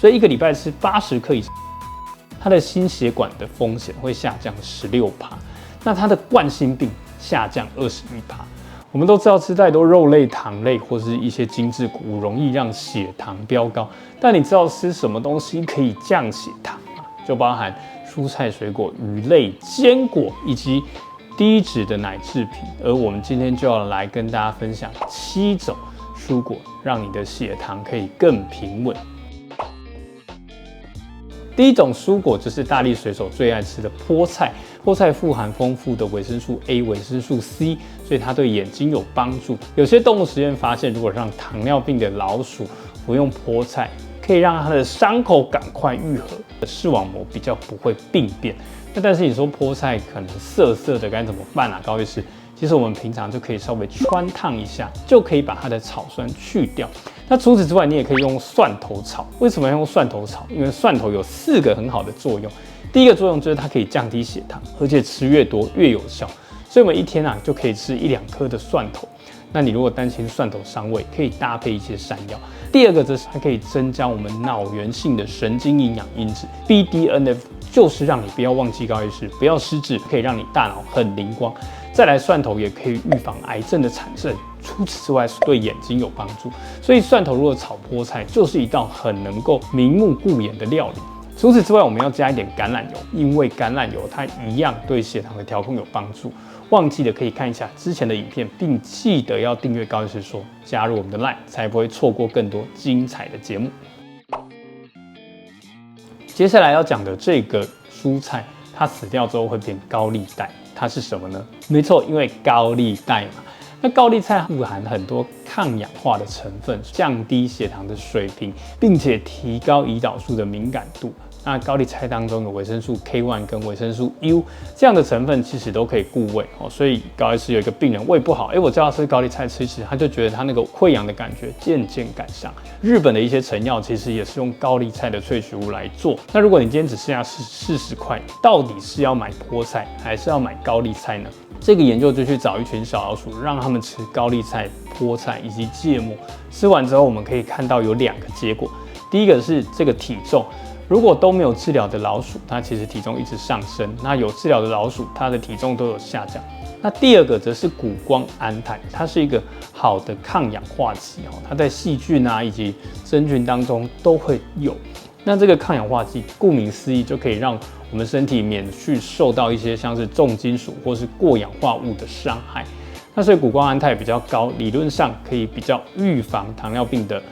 所以1个礼拜吃80克以上，它的心血管的风险会下降16%，那它的冠心病下降21%。我们都知道吃太多肉类、糖类或是一些精致谷物容易让血糖飙高，但你知道吃什么东西可以降血糖吗？就包含蔬菜、水果、鱼类、坚果以及低脂的奶制品。而我们今天就要来跟大家分享7种蔬果，让你的血糖可以更平稳。第一种蔬果就是大力水手最爱吃的菠菜。菠菜富含丰富的维生素 A、维生素 C， 所以它对眼睛有帮助。有些动物实验发现，如果让糖尿病的老鼠服用菠菜，可以让它的伤口赶快愈合，视网膜比较不会病变。那但是你说菠菜可能涩涩的该怎么办啊？高医师，其实我们平常就可以稍微汆烫一下，就可以把它的草酸去掉。那除此之外，你也可以用蒜头炒。为什么要用蒜头炒？因为蒜头有4个很好的作用。第一个作用就是它可以降低血糖，而且吃越多越有效。所以我们一天就可以吃1-2颗的蒜头。那你如果担心蒜头伤胃，可以搭配一些山药。第二个则是它可以增加我们脑源性的神经营养因子 BDNF， 就是让你不要忘记高医师，不要失智，可以让你大脑很灵光。再来，蒜头也可以预防癌症的产生。除此之外，对眼睛有帮助。所以蒜头如果炒菠菜，就是一道很能够明目顾眼的料理。除此之外，我们要加一点橄榄油，因为橄榄油它一样对血糖的调控有帮助。忘记的可以看一下之前的影片，并记得要订阅高医师说，加入我们的 LINE， 才不会错过更多精彩的节目。接下来要讲的这个蔬菜，它死掉之后会变高丽贷，它是什么呢？没错，因为高丽贷嘛。那高丽菜富含很多抗氧化的成分，降低血糖的水平，并且提高胰岛素的敏感度。那高丽菜当中有维生素 K1 跟维生素 U 这样的成分，其实都可以固胃哦。所以高医师有一个病人胃不好，我叫他吃高丽菜吃一吃，他就觉得他那个溃疡的感觉渐渐改善。日本的一些成药其实也是用高丽菜的萃取物来做。那如果你今天只剩下40块，到底是要买菠菜还是要买高丽菜呢？这个研究就去找一群小老鼠，让他们吃高丽菜、菠菜以及芥末。吃完之后，我们可以看到有2个结果。第一个是这个体重。如果都没有治疗的老鼠，它其实体重一直上升；那有治疗的老鼠，它的体重都有下降。那第二个则是谷胱氨肽，它是一个好的抗氧化剂它在细菌以及真菌当中都会有。那这个抗氧化剂，顾名思义，就可以让我们身体免去受到一些像是重金属或是过氧化物的伤害。那所以谷胱氨肽比较高，理论上可以比较预防糖尿病的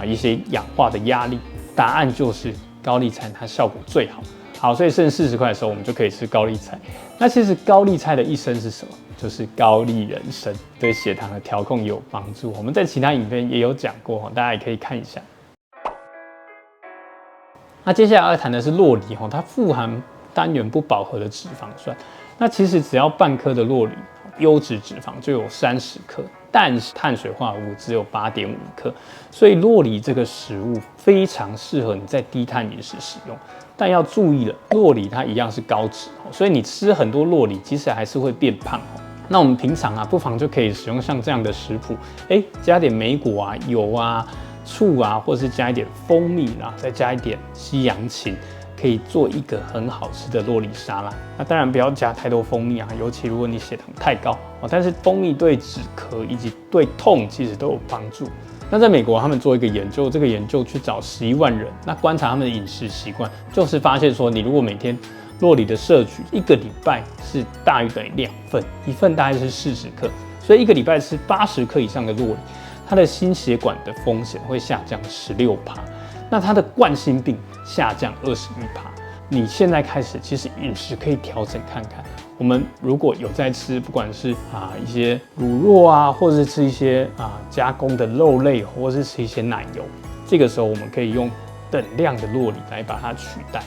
一些氧化的压力。答案就是高丽菜，它效果最好。好，所以剩40块的时候，我们就可以吃高丽菜。那其实高丽菜的一生是什么？就是高丽人参，对血糖的调控也有帮助。我们在其他影片也有讲过，大家也可以看一下。那接下来要谈的是酪梨，它富含单元不饱和的脂肪酸。那其实只要半颗的酪梨，优质脂肪就有30克。但是碳水化合物只有8.5克，所以酪梨这个食物非常适合你在低碳饮食使用。但要注意了，酪梨它一样是高脂，所以你吃很多酪梨，其实还是会变胖。那我们平常不妨就可以使用像这样的食谱，加点莓果油醋或是加一点蜂蜜再加一点西洋芹。可以做一个很好吃的酪梨沙拉。那当然不要加太多蜂蜜尤其如果你血糖太高但是蜂蜜对止咳以及对痛其实都有帮助。那在美国他们做一个研究，这个研究去找11万人，那观察他们的饮食习惯，就是发现说你如果每天酪梨的摄取1个礼拜是大于等于2份，1份大概是40克，所以1个礼拜吃80克以上的酪梨，它的心血管的风险会下降16%。那它的冠心病下降21%。你现在开始，其实饮食可以调整看看。我们如果有在吃，不管是一些乳酪或者是吃一些加工的肉类，或者是吃一些奶油，这个时候我们可以用等量的酪梨来把它取代，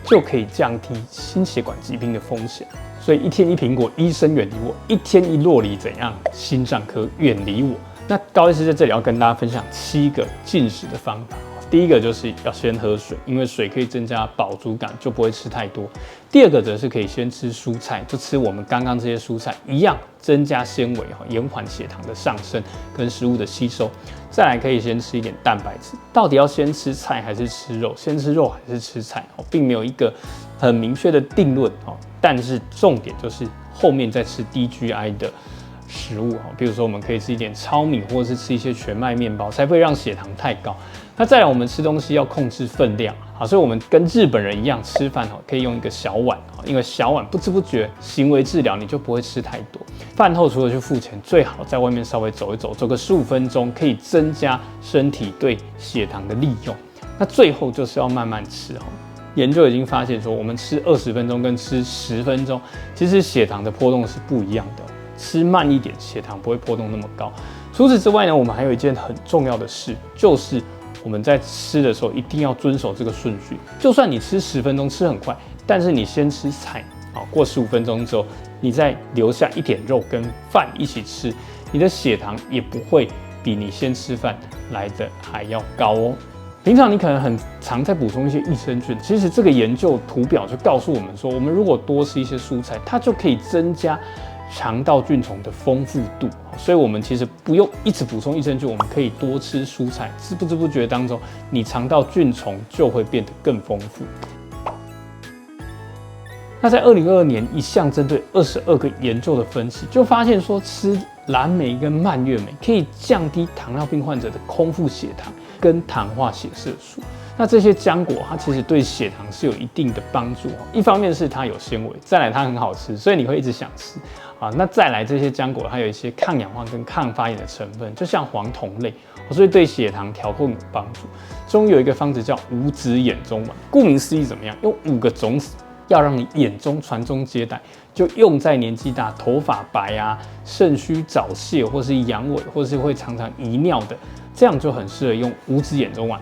就可以降低心血管疾病的风险。所以1天1苹果，医生远离我；1天1酪梨，怎样？心脏科远离我。那高医师在这里要跟大家分享7个进食的方法。第一个就是要先喝水，因为水可以增加饱足感，就不会吃太多。第二个则是可以先吃蔬菜，就吃我们刚刚这些蔬菜一样，增加纤维延缓血糖的上升跟食物的吸收。再来可以先吃一点蛋白质，到底要先吃菜还是吃肉？先吃肉还是吃菜？并没有一个很明确的定论，但是重点就是后面再吃低 GI 的食物，比如说我们可以吃一点糙米，或者是吃一些全麦面包，才不会让血糖太高。那再来，我们吃东西要控制分量，所以我们跟日本人一样吃饭可以用一个小碗，因为小碗不知不觉行为治疗，你就不会吃太多。饭后除了去付钱，最好在外面稍微走一走，走个15分钟，可以增加身体对血糖的利用。那最后就是要慢慢吃。研究已经发现说，我们吃20分钟跟吃10分钟，其实血糖的波动是不一样的。吃慢一点，血糖不会波动那么高。除此之外呢，我们还有一件很重要的事，就是我们在吃的时候一定要遵守这个顺序。就算你吃10分钟吃很快，但是你先吃菜，过15分钟之后，你再留下一点肉跟饭一起吃，你的血糖也不会比你先吃饭来的还要高哦。平常你可能很常在补充一些益生菌，其实这个研究图表就告诉我们说，我们如果多吃一些蔬菜，它就可以增加肠道菌丛的丰富度，所以我们其实不用一直补充益生菌，我们可以多吃蔬菜，不知不觉当中，你肠道菌丛就会变得更丰富。那在2022年，一项针对22个研究的分析，就发现说吃蓝莓跟蔓越莓可以降低糖尿病患者的空腹血糖跟糖化血色素。那这些浆果它其实对血糖是有一定的帮助，一方面是它有纤维，再来它很好吃，所以你会一直想吃啊。那再来这些浆果它有一些抗氧化跟抗发炎的成分，就像黄酮类，所以对血糖调控有帮助。中有一个方子叫五子眼中丸，顾名思义怎么样？用5个种子要让你眼中传宗接代，就用在年纪大、头发白啊、肾虚早泄或是阳痿或是会常常遗尿的，这样就很适合用五子眼中丸。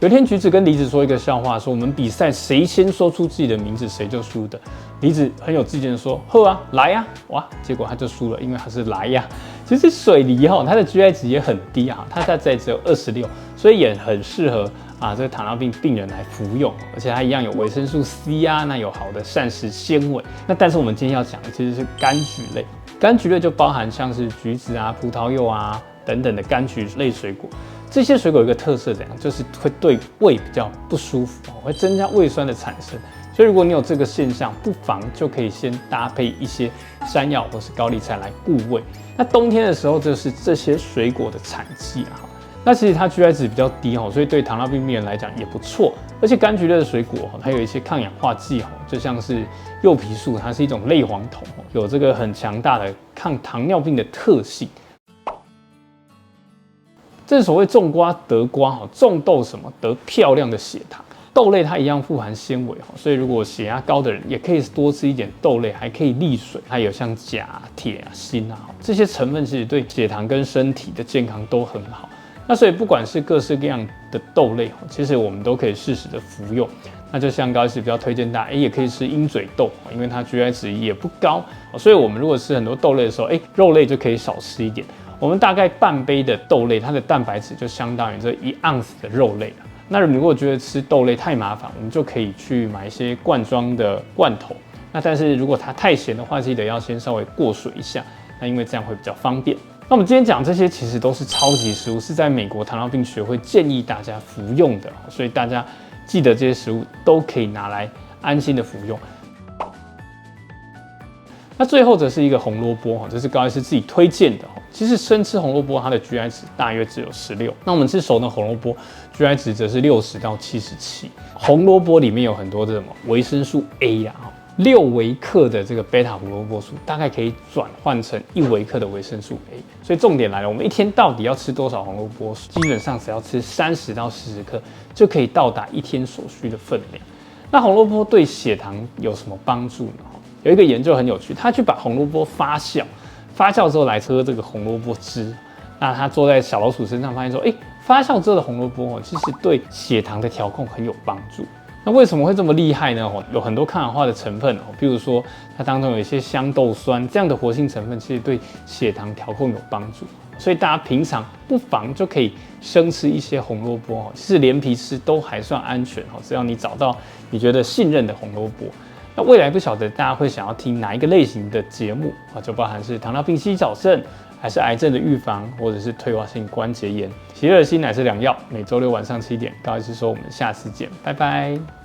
有一天，橘子跟梨子说一个笑话，说我们比赛谁先说出自己的名字，谁就输的。梨子很有自信的说：“好啊，来呀！”哇，结果他就输了，因为他是来呀。其实水梨它的 GI 值也很低啊，它在这里只有26，所以也很适合这个糖尿病病人来服用，而且它一样有维生素 C 啊，那有好的膳食纤维。那但是我们今天要讲的其实是柑橘类，柑橘类就包含像是橘子啊、葡萄柚啊等等的柑橘类水果。这些水果有一个特色，怎样？就是会对胃比较不舒服，会增加胃酸的产生。所以如果你有这个现象，不妨就可以先搭配一些山药或是高丽菜来顾胃。那冬天的时候，就是这些水果的产季啊。那其实它 GI 值比较低，所以对糖尿病病人来讲也不错。而且柑橘类的水果，它有一些抗氧化剂，就像是柚皮素，它是一种类黄酮，有这个很强大的抗糖尿病的特性。正所谓种瓜得瓜，种豆什么得漂亮的血糖。豆类它一样富含纤维，所以如果血压高的人也可以多吃一点豆类，还可以利水，还有像钾、铁啊、锌啊这些成分，其实对血糖跟身体的健康都很好。那所以不管是各式各样的豆类，其实我们都可以适时的服用。那就像高医师比较推荐大家，也可以吃鹰嘴豆，因为它 GI 值也不高，所以我们如果吃很多豆类的时候，肉类就可以少吃一点。我们大概半杯的豆类，它的蛋白质就相当于这1盎司的肉类了。那如果觉得吃豆类太麻烦，我们就可以去买一些罐装的罐头。那但是如果它太咸的话，记得要先稍微过水一下，那因为这样会比较方便。那我们今天讲这些其实都是超级食物，是在美国糖尿病学会建议大家服用的，所以大家记得这些食物都可以拿来安心的服用。那最后则是一个红萝卜，这是高医师自己推荐的。其实生吃红萝卜，它的 GI 值大约只有16。那我们吃熟的红萝卜 ，GI 值则是60到77。红萝卜里面有很多的什么维生素 A 啊，6微克的这个贝塔胡萝卜素大概可以转换成1微克的维生素 A。所以重点来了，我们一天到底要吃多少红萝卜？基本上只要吃30到40克，就可以到达一天所需的分量。那红萝卜对血糖有什么帮助呢？有一个研究很有趣，他去把红萝卜发酵之后来喝这个红萝卜汁。那他坐在小老鼠身上，发现说，发酵之后的红萝卜其实对血糖的调控很有帮助。那为什么会这么厉害呢？有很多抗氧化的成分，比如说它当中有一些香豆酸这样的活性成分，其实对血糖调控有帮助。所以大家平常不妨就可以生吃一些红萝卜哦，其实连皮吃都还算安全哦，只要你找到你觉得信任的红萝卜。那未来不晓得大家会想要听哪一个类型的节目啊，就包含是糖尿病稀矫正，还是癌症的预防，或者是退化性关节炎。喜乐的心乃是良药，每周六晚上7点，高医师说我们下次见，拜拜。